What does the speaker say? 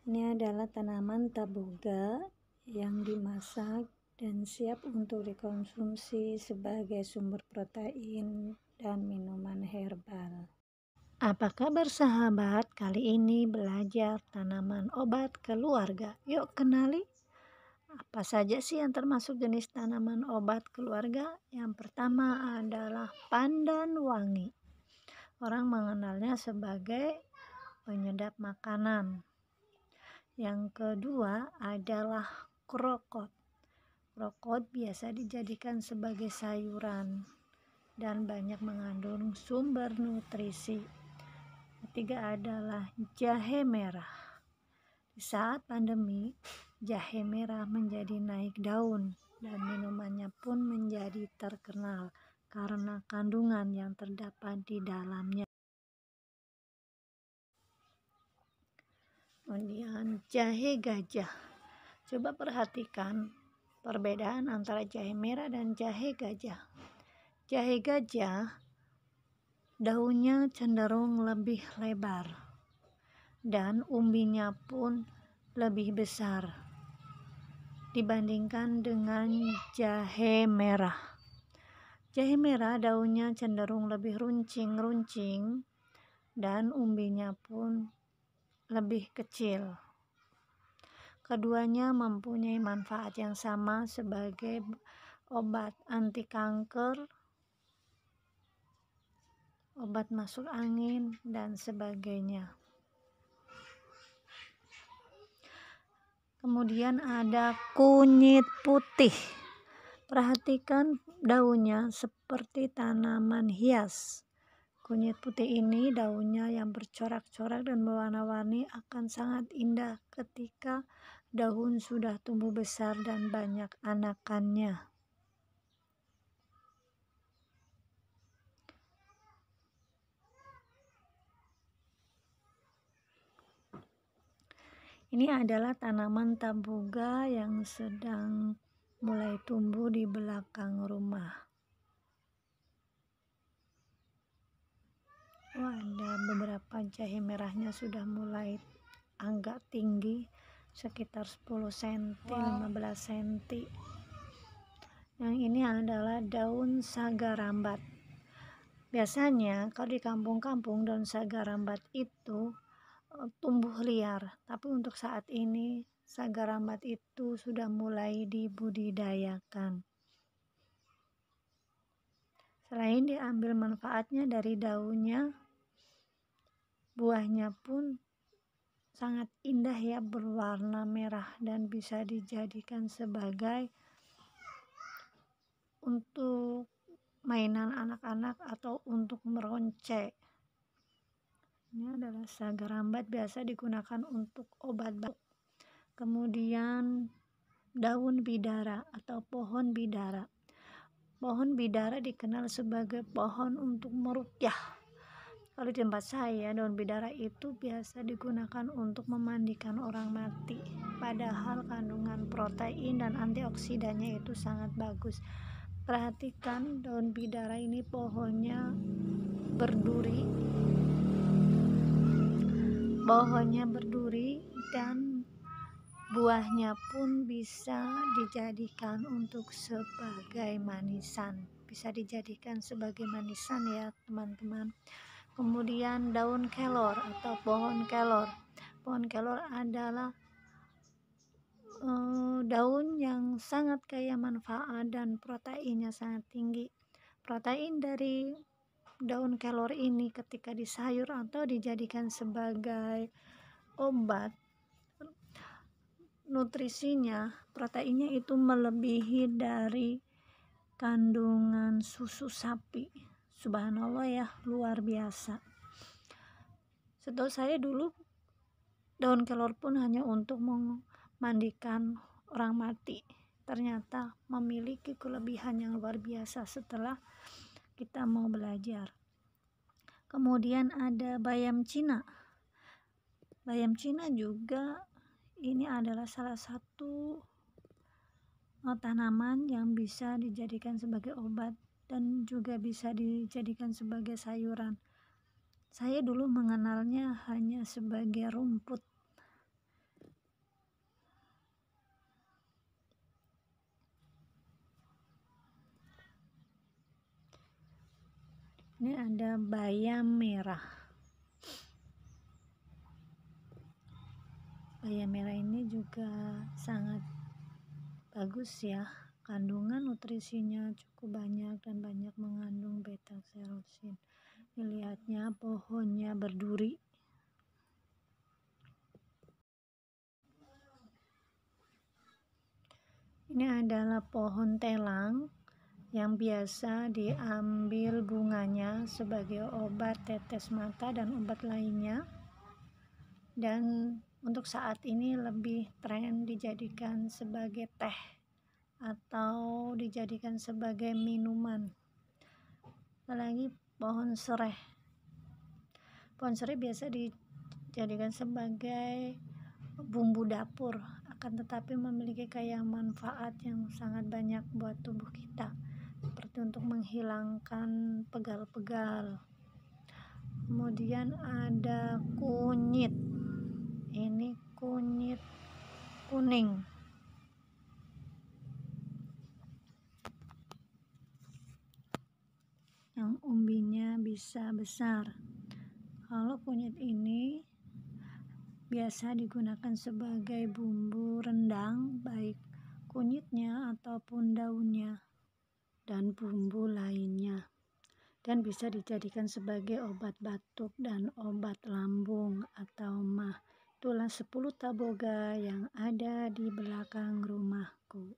Ini adalah tanaman taboga yang dimasak dan siap untuk dikonsumsi sebagai sumber protein dan minuman herbal. Apa kabar sahabat? Kali ini belajar tanaman obat keluarga. Yuk kenali apa saja sih yang termasuk jenis tanaman obat keluarga. Yang pertama adalah pandan wangi. Orang mengenalnya sebagai penyedap makanan. Yang kedua adalah krokot. Krokot biasa dijadikan sebagai sayuran dan banyak mengandung sumber nutrisi. Ketiga adalah jahe merah. Di saat pandemi, jahe merah menjadi naik daun dan minumannya pun menjadi terkenal karena kandungan yang terdapat di dalamnya. Kemudian jahe gajah. Coba perhatikan perbedaan antara jahe merah dan jahe gajah. Jahe gajah daunnya cenderung lebih lebar dan umbinya pun lebih besar dibandingkan dengan jahe merah. Jahe merah daunnya cenderung lebih runcing-runcing dan umbinya pun lebih kecil. Keduanya mempunyai manfaat yang sama sebagai obat anti kanker, obat masuk angin, dan sebagainya. Kemudian ada kunyit putih. Perhatikan daunnya seperti tanaman hias. Kunyit putih ini daunnya yang bercorak-corak dan berwarna-warni akan sangat indah ketika daun sudah tumbuh besar dan banyak anakannya. Ini adalah tanaman taboga yang sedang mulai tumbuh di belakang rumah. Ada beberapa jahe merahnya sudah mulai agak tinggi, sekitar 10 cm, 15 cm. Yang ini adalah daun saga rambat. Biasanya kalau di kampung-kampung daun saga rambat itu tumbuh liar, tapi untuk saat ini saga rambat itu sudah mulai dibudidayakan. Selain diambil manfaatnya dari daunnya, buahnya pun sangat indah ya, berwarna merah dan bisa dijadikan sebagai untuk mainan anak-anak atau untuk meronce. Ini adalah saga rambat, biasa digunakan untuk obat batuk. Kemudian daun bidara atau pohon bidara. Pohon bidara dikenal sebagai pohon untuk meruqyah. Kalau di tempat saya, daun bidara itu biasa digunakan untuk memandikan orang mati. Padahal kandungan protein dan antioksidannya itu sangat bagus. Perhatikan daun bidara ini, pohonnya berduri. Dan buahnya pun bisa dijadikan untuk sebagai manisan. Bisa dijadikan sebagai manisan ya teman-teman. Kemudian daun kelor atau pohon kelor. Pohon kelor adalah daun yang sangat kaya manfaat dan proteinnya sangat tinggi. Protein dari daun kelor ini ketika disayur atau dijadikan sebagai obat, nutrisinya, proteinnya itu melebihi dari kandungan susu sapi. Subhanallah ya, luar biasa. Setahu saya dulu daun kelor pun hanya untuk memandikan orang mati. Ternyata memiliki kelebihan yang luar biasa setelah kita mau belajar. Kemudian ada bayam Cina. Bayam Cina juga ini adalah salah satu tanaman yang bisa dijadikan sebagai obat dan juga bisa dijadikan sebagai sayuran. Saya dulu mengenalnya hanya sebagai rumput. Ini ada bayam merah. Bayam merah ini juga sangat bagus ya, kandungan nutrisinya cukup banyak dan banyak mengandung beta serosin. Dilihatnya pohonnya berduri. Ini adalah pohon telang yang biasa diambil bunganya sebagai obat tetes mata dan obat lainnya, dan untuk saat ini lebih tren dijadikan sebagai teh atau dijadikan sebagai minuman. Apalagi pohon sereh. Pohon sereh biasa dijadikan sebagai bumbu dapur, akan tetapi memiliki kayak manfaat yang sangat banyak buat tubuh kita, seperti untuk menghilangkan pegal-pegal. Kemudian ada kunyit. Ini kunyit kuning. Yang umbinya bisa besar. Kalau kunyit ini biasa digunakan sebagai bumbu rendang, baik kunyitnya ataupun daunnya dan bumbu lainnya, dan bisa dijadikan sebagai obat batuk dan obat lambung atau mah. Itulah 10 taboga yang ada di belakang rumahku.